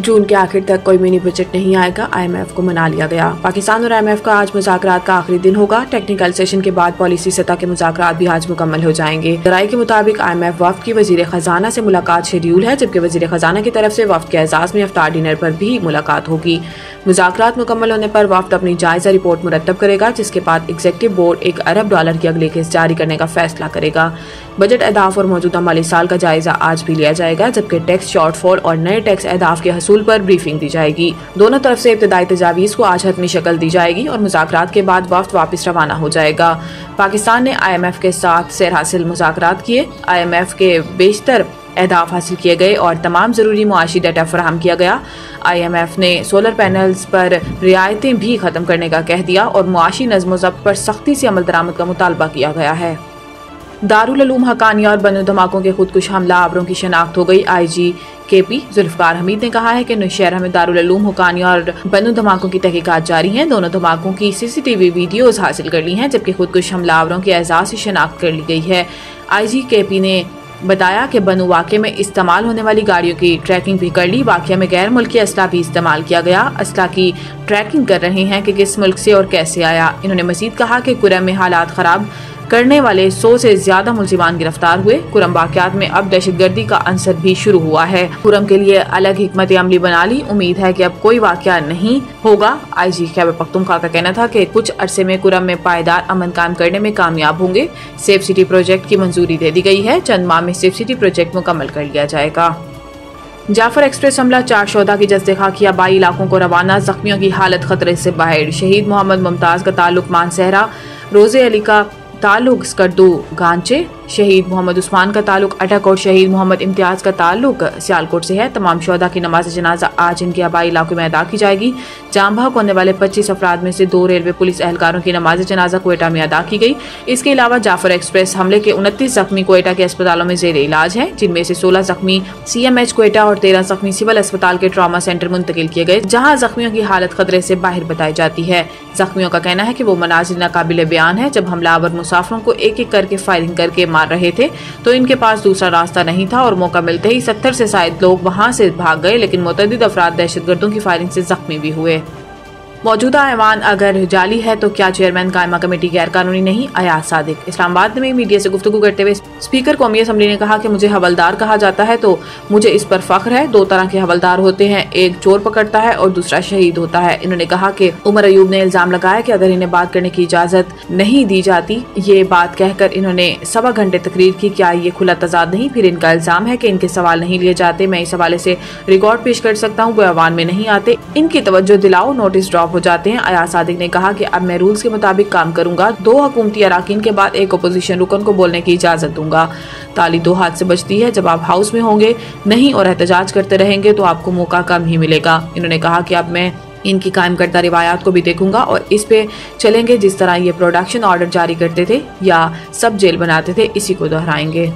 जून के आखिर तक कोई मिनी बजट नहीं आएगा, IMF को मना लिया गया। पाकिस्तान और IMF का आज मुज़ाकरात का आखिरी दिन होगा। टेक्निकल सेशन के बाद पॉलिसी सतह के मुज़ाकरात भी आज मुकम्मल हो जाएंगे। जराये के मुताबिक IMF वफ्द की वज़ीर ख़जाना से मुलाकात शेड्यूल है, जबकि वज़ीर ख़जाना की तरफ से वफ्द के एजाज़ में इफ्तार डिनर पर भी मुलाकात होगी। मुज़ाकरात मुकम्मल होने पर वफ्द अपनी जायज़ा रिपोर्ट मुरतब करेगा, जिसके बाद एग्जीक्यूटिव बोर्ड $1 अरब की अगली किस्त जारी करने का फैसला करेगा। बजट अहदाफ और मौजूदा माली साल का जायजा आज भी लिया जाएगा, जबकि टैक्स शॉर्टफॉल और नए टैक्स अहदाफ के हसूल पर ब्रीफिंग दी जाएगी। दोनों तरफ से इब्तदाई तजावीज़ को आज हतमी शक्ल दी जाएगी और मुज़ाकरात के बाद वफ्द वापस रवाना हो जाएगा। पाकिस्तान ने IMF के साथ सैर हासिल मुज़ाकरात किए। IMF के बेशतर अहदाफ हासिल किए गए और तमाम ज़रूरी मुआशी डाटा फराहम किया गया। IMF ने सोलर पैनल्स पर रियायतें भी ख़त्म करने का कह दिया और मुआशी नज़्म ज़ब्त पर सख्ती से अमल दरामद का मुतालबा किया गया है। दारुल उलूम हक्कानिया और बनो धमाकों के खुदकुश हमला आवरों की शनाख्त हो गई। IG KP जुल्फ़िकार हमीद ने कहा है कि नौशहरा में दारुल उलूम हक्कानिया और बनो धमाकों की तहकीकात जारी हैं। दोनों धमाकों की CCTV वीडियोज़ हासिल कर ली हैं, जबकि खुदकुश हमलावरों के एजाज़ से शनाख्त कर ली गई है। IG KP ने बताया कि बनु वाक़े में इस्तेमाल होने वाली गाड़ियों की ट्रैकिंग भी कर ली। वाक़या में गैर मुल्की असला भी इस्तेमाल किया गया। असला की ट्रैकिंग कर रहे हैं कि किस मुल्क से और कैसे आया। इन्होंने मज़ीद कहा कि कुरम में हालात ख़राब करने वाले 100 से ज्यादा मुल्जिमान गिरफ्तार हुए। कुरम वाक़यात में अब दहशतगर्दी का अंसर भी शुरू हुआ है। कुरम के लिए अलग हिकमत अमली बना ली। उम्मीद है कि अब कोई वाक़या नहीं होगा। IG खैबर पख्तूनख्वा का कहना था कि कुछ अरसे में कुरम में पायदार अमन कायम करने में कामयाब होंगे। सेफ सिटी प्रोजेक्ट की मंजूरी दे दी गई है। चंद माह में सेफ सिटी प्रोजेक्ट मुकम्मल कर लिया जाएगा। जाफर एक्सप्रेस हमला, 4 शोधा की जस्ते खाकी आबाई इलाकों को रवाना। जख्मियों की हालत खतरे से बाहर। शहीद मोहम्मद मुमताज का ताल्लुक मानसहरा, रोज़े अली का ताल्लुक स्कर्दू गांचे, शहीद मोहम्मद उस्मान का ताल्लुक अटक और शहीद मोहम्मद इम्तियाज का ताल्लुक सियालकोट से है। तमाम शोधा की नमाज जनाजा आज इनके आबाई इलाकों में अदा की जाएगी। जाम बहक होने वाले 25 अफराद में से 2 रेलवे पुलिस एहलकारों की नमाज जनाजा कोयटा में अदा की गई। इसके अलावा जाफर एक्सप्रेस हमले के 29 जख्मी कोयटा के अस्पतालों में जेर इलाज हैं, जिनमें से 16 जख्मी CMH कोयटा और 13 जख्मी सिविल अस्पताल के ट्रामा सेंटर मुंतकिल किए गए, जहाँ जख्मियों की हालत खतरे से बाहर बताई जाती है। जख्मियों का कहना है कि वो मनाजिर नाकाबिले बयान है। जब हमलावर मुसाफिरों को एक एक करके फायरिंग करके मार रहे थे तो इनके पास दूसरा रास्ता नहीं था और मौका मिलते ही 70 से ज्यादा लोग वहां से भाग गए, लेकिन मुतअद्दिद अफराद दहशतगर्दों की फायरिंग से जख्मी भी हुए। मौजूदा ऐवान अगर जाली है तो क्या चेयरमैन कायमा कमेटी गैर कानूनी नहीं? अयाज सादिक इस्लामाबाद में मीडिया से गुफ्तगू करते हुए स्पीकर कौमी असम्बली ने कहा कि मुझे हवलदार कहा जाता है तो मुझे इस पर फख्र है। 2 तरह के हवलदार होते हैं, एक चोर पकड़ता है और दूसरा शहीद होता है। इन्होंने कहा कि उमर अयूब ने इल्जाम लगाया कि अगर इन्हें बात करने की इजाजत नहीं दी जाती, ये बात कहकर इन्होंने 1.25 घंटे तकरीर की। क्या ये खुला तजाद नहीं? फिर इनका इल्जाम है कि इनके सवाल नहीं लिए जाते। मैं इस हवाले से रिकॉर्ड पेश कर सकता हूँ, वो ऐवान में नहीं आते। इनकी तवज्जो दिलाओ, नोटिस ड्रॉप हो जाते हैं। अयाज सादिक ने कहा कि अब मैं रूल्स के मुताबिक काम करूंगा। 2 हुकूमती अराकीन के बाद एक अपोजिशन रुकन को बोलने की इजाजत दूंगा। ताली 2 हाथ से बचती है। जब आप हाउस में होंगे नहीं और एहतजाज करते रहेंगे तो आपको मौका कम ही मिलेगा। इन्होंने कहा कि अब मैं इनकी कायम करदा रिवायात को भी देखूंगा और इस पे चलेंगे। जिस तरह ये प्रोडक्शन ऑर्डर जारी करते थे या सब जेल बनाते थे, इसी को दोहराएंगे।